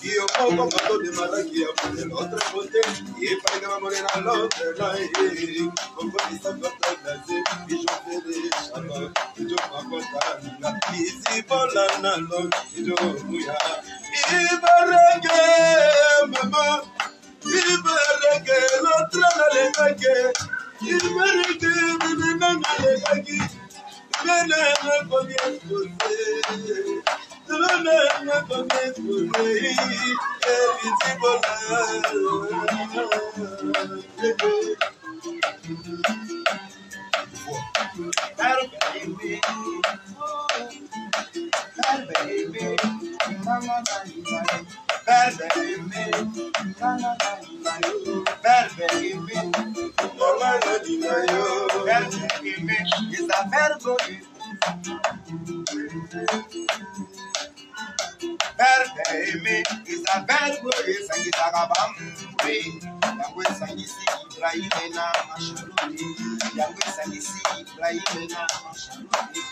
Y yo pongo cuando de malaquía por el otro bote y para que va a morir al otro lado. Con esta cosa y yo te dejo y yo me acuerdo y si volando y yo muy a y para que mamá y para que el otro no le cague y para que me no le cague me no comienzo Perderme is a bad word, and it's a gabam. Yangwe Sanisi, Ibrahimena, Masharuni, Yangwe Sanisi, Ibrahimena, Masharuni,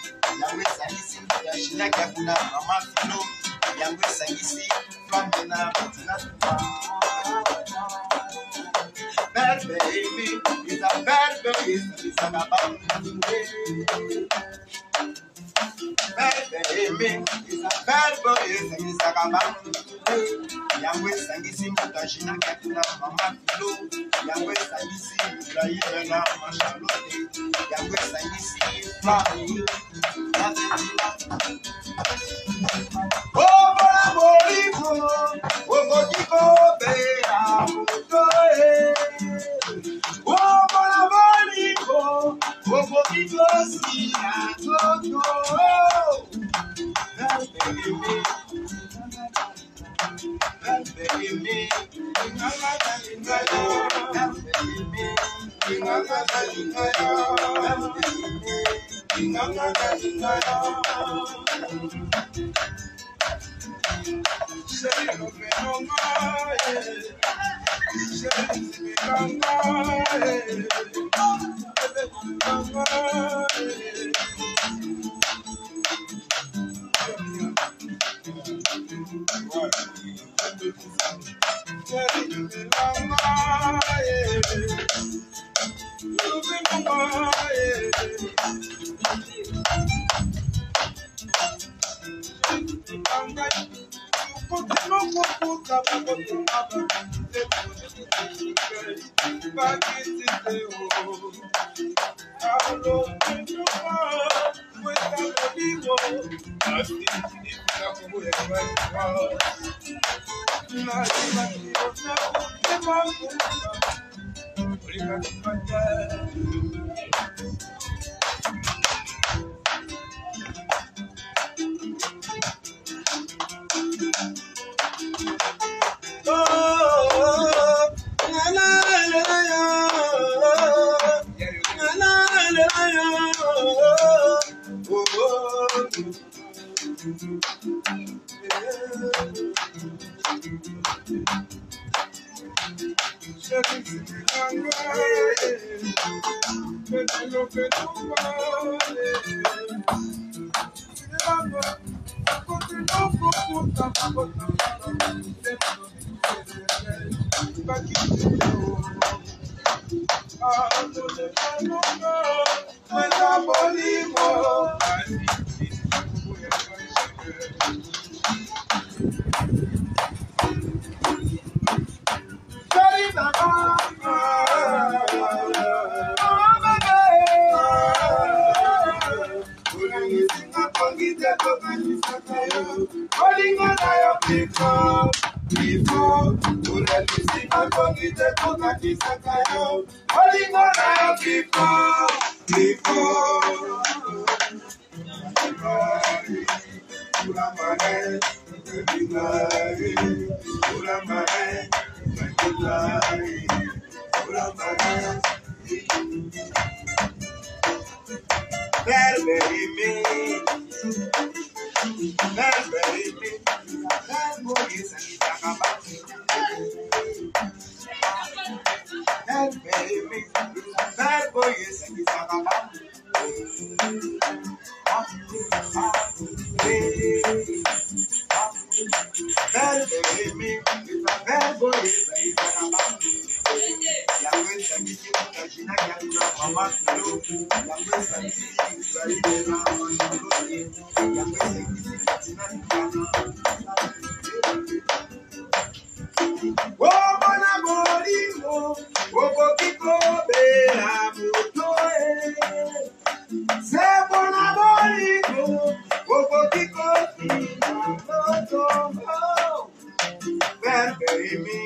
Yangwe Sanisi, Yashinakabuna, Amatino, Yangwe Sanisi, Flamena, Bad baby is a bad baby, it's a gabam. Bad baby is a bad boy, and it's a gabam. Yangwe Sanisi, Mutashina, Kapuna, Mama Filo, Yangwe Sanisi, Ibrahimena, Mashaloti, Yangwe Sanisi, Flammy. Oh, Borico, oh, Borico, Bea, oh, Borico, oh, Borico, see, Belle aimée, c'est un bel boy, ça y est, ça va. Yahweh, ça y est, Kajina, Yahweh, Mama, Kilo, Yahweh, ça y est, Israël, Mama, Kilo, Yahweh, ça y est, Katina, Kana. Oh, mon amourimo, oh, Kiko, Bella, Motoe. C'est mon amourimo, oh, Kiko, Bella, Motoe. Baby,